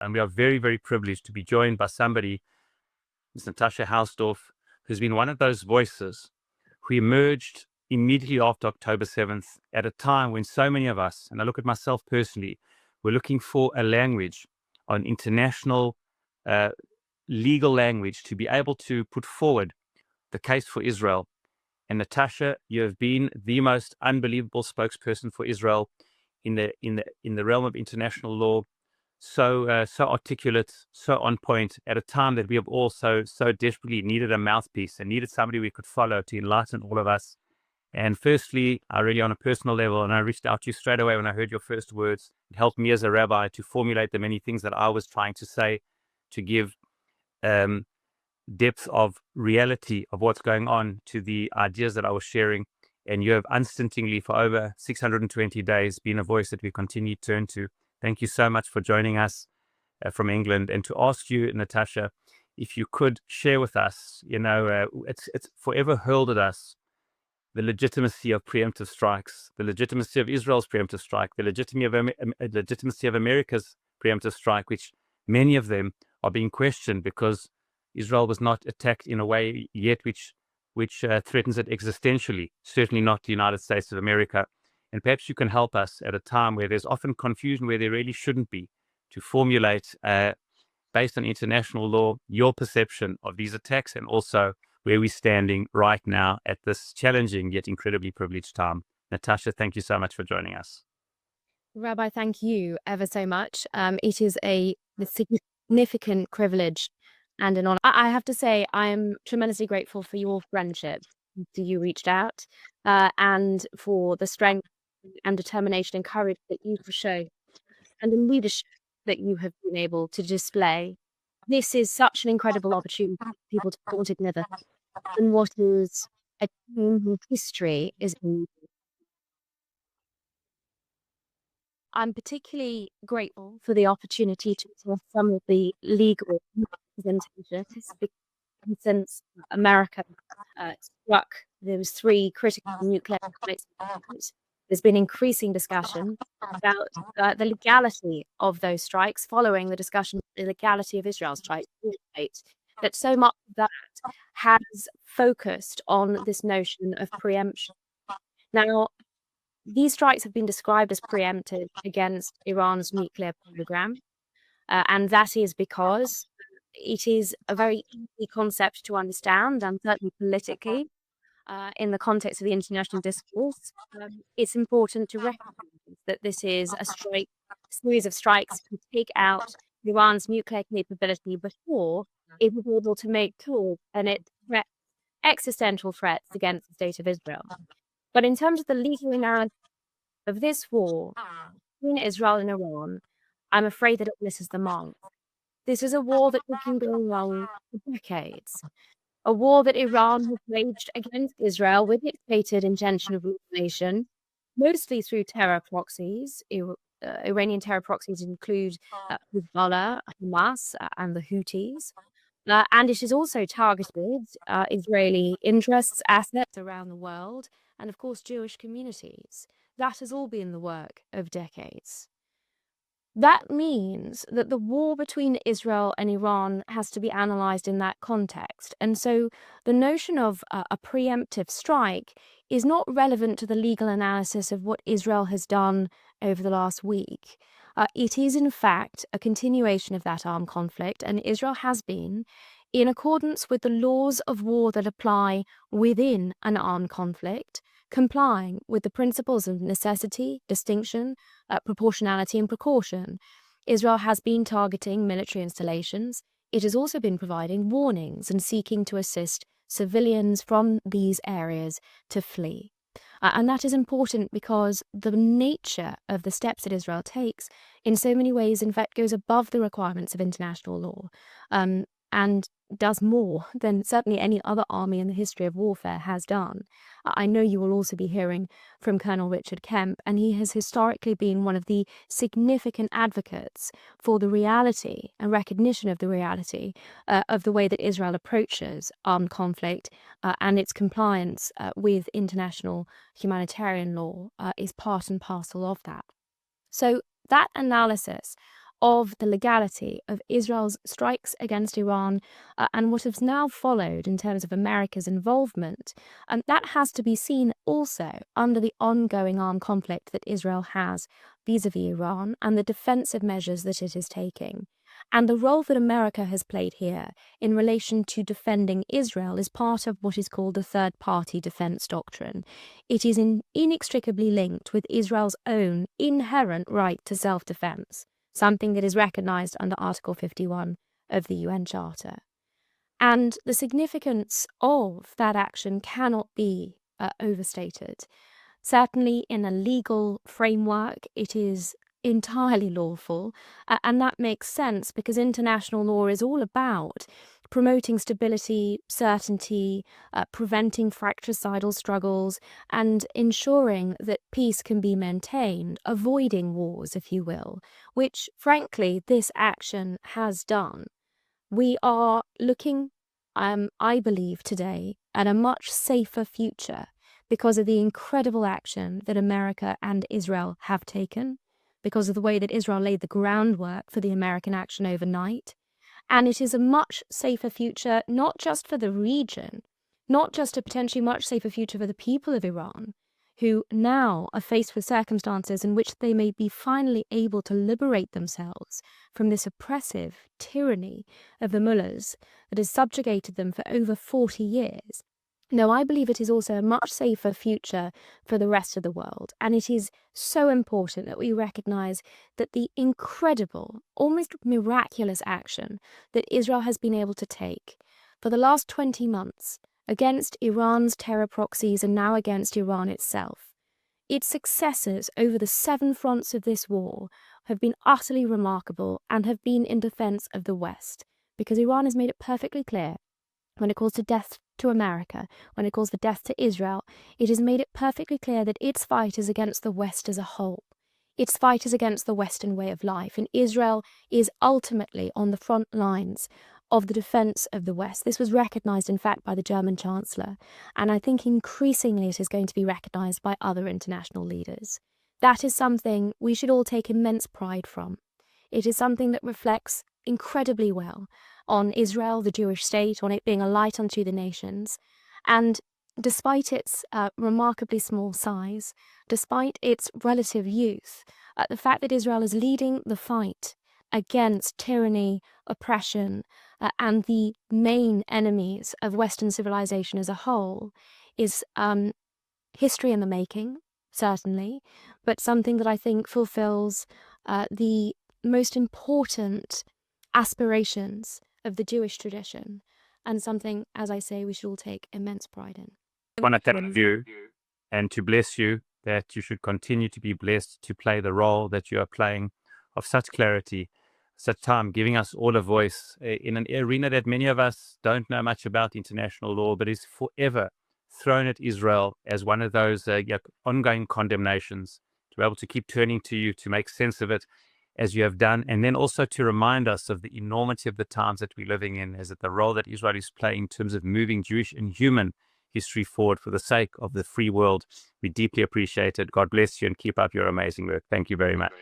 And we are very, very privileged to be joined by somebody, Ms. Natasha Hausdorff, who's been one of those voices who emerged immediately after October 7th at a time when so many of us, and I look at myself personally, were looking for a language, an international legal language to be able to put forward the case for Israel. And Natasha, you have been the most unbelievable spokesperson for Israel in the realm of international law. So articulate, so on point at a time that we have all so desperately needed a mouthpiece and needed somebody we could follow to enlighten all of us. And firstly, I really, on a personal level, and I reached out to you straight away when I heard your first words. It helped me as a rabbi to formulate the many things that I was trying to say, to give depth of reality of what's going on to the ideas that I was sharing. And you have unstintingly, for over 620 days, been a voice that we continue to turn to. Thank you so much for joining us from England. And to ask you, Natasha, if you could share with us, it's forever hurled at us the legitimacy of preemptive strikes, the legitimacy of Israel's preemptive strike, the legitimacy of America's preemptive strike, which many of them are being questioned because Israel was not attacked in a way yet which threatens it existentially, certainly not the United States of America. And perhaps you can help us at a time where there's often confusion where there really shouldn't be, to formulate, based on international law, your perception of these attacks and also where we're standing right now at this challenging yet incredibly privileged time. Natasha, thank you so much for joining us. Rabbi, thank you ever so much. It is a significant privilege and an honor. I have to say, I am tremendously grateful for your friendship after you reached out, and for the strength and determination and courage that you have shown, and the leadership that you have been able to display. This is such an incredible opportunity for people to come together in what is a time whose history is. I'm particularly grateful for the opportunity to address some of the legal representations, because since America struck those 3 critical nuclear strikes, there's been increasing discussion about the legality of those strikes following the discussion of the legality of Israel's strikes. That so much of that has focused on this notion of preemption. Now, these strikes have been described as preemptive against Iran's nuclear program, and that is because it is a very easy concept to understand, and certainly politically, in the context of the international discourse, it's important to recognize that this is a series of strikes to take out Iran's nuclear capability before it was able to make tools and its existential threats against the state of Israel. But in terms of the legal analysis of this war between Israel and Iran, I'm afraid that it misses the mark. This is a war that has been going on for decades, a war that Iran has waged against Israel with its stated intention of annihilation, mostly through terror proxies. Iranian terror proxies include Hezbollah, Hamas, and the Houthis. And it has also targeted Israeli interests, assets around the world, and of course Jewish communities. That has all been the work of decades. That means that the war between Israel and Iran has to be analysed in that context. And so the notion of a preemptive strike is not relevant to the legal analysis of what Israel has done over the last week. It is, in fact, a continuation of that armed conflict, and Israel has been, in accordance with the laws of war that apply within an armed conflict, complying with the principles of necessity, distinction, proportionality, and precaution. Israel has been targeting military installations. It has also been providing warnings and seeking to assist civilians from these areas to flee. And that is important because the nature of the steps that Israel takes in so many ways, in fact, goes above the requirements of international law, and does more than certainly any other army in the history of warfare has done. I know you will also be hearing from Colonel Richard Kemp, and he has historically been one of the significant advocates for the reality and recognition of the reality of the way that Israel approaches armed conflict, and its compliance with international humanitarian law is part and parcel of that. So that analysis of the legality of Israel's strikes against Iran and what has now followed in terms of America's involvement. And that has to be seen also under the ongoing armed conflict that Israel has vis-a-vis Iran and the defensive measures that it is taking. And the role that America has played here in relation to defending Israel is part of what is called the third-party defense doctrine. It is inextricably linked with Israel's own inherent right to self-defense, something that is recognized under Article 51 of the UN Charter. And the significance of that action cannot be overstated. Certainly in a legal framework, it is entirely lawful, and that makes sense because international law is all about promoting stability, certainty, preventing fratricidal struggles, and ensuring that peace can be maintained, avoiding wars, if you will, which, frankly, this action has done. We are looking, I believe today, at a much safer future because of the incredible action that America and Israel have taken, because of the way that Israel laid the groundwork for the American action overnight. And it is a much safer future, not just for the region, not just a potentially much safer future for the people of Iran, who now are faced with circumstances in which they may be finally able to liberate themselves from this oppressive tyranny of the mullahs that has subjugated them for over 40 years. No, I believe it is also a much safer future for the rest of the world, and it is so important that we recognize that the incredible, almost miraculous action that Israel has been able to take for the last 20 months against Iran's terror proxies and now against Iran itself, its successes over the 7 fronts of this war have been utterly remarkable and have been in defense of the West, because Iran has made it perfectly clear when it calls to death to America, when it calls for death to Israel, it has made it perfectly clear that its fight is against the West as a whole. Its fight is against the Western way of life, and Israel is ultimately on the front lines of the defense of the West. This was recognized, in fact, by the German Chancellor, and I think increasingly it is going to be recognized by other international leaders. That is something we should all take immense pride from. It is something that reflects incredibly well on Israel, the Jewish state, on it being a light unto the nations. And despite its remarkably small size, despite its relative youth, the fact that Israel is leading the fight against tyranny, oppression, and the main enemies of Western civilization as a whole is history in the making, certainly, but something that I think fulfills the most important aspirations of the Jewish tradition, and something, as I say, we should all take immense pride in. I want to thank you and to bless you that you should continue to be blessed to play the role that you are playing of such clarity, such time, giving us all a voice in an arena that many of us don't know much about international law, but is forever thrown at Israel as one of those ongoing condemnations, to be able to keep turning to you to make sense of it as you have done, and then also to remind us of the enormity of the times that we're living in, as that the role that Israel is playing in terms of moving Jewish and human history forward for the sake of the free world. We deeply appreciate it. God bless you and keep up your amazing work. Thank you very much.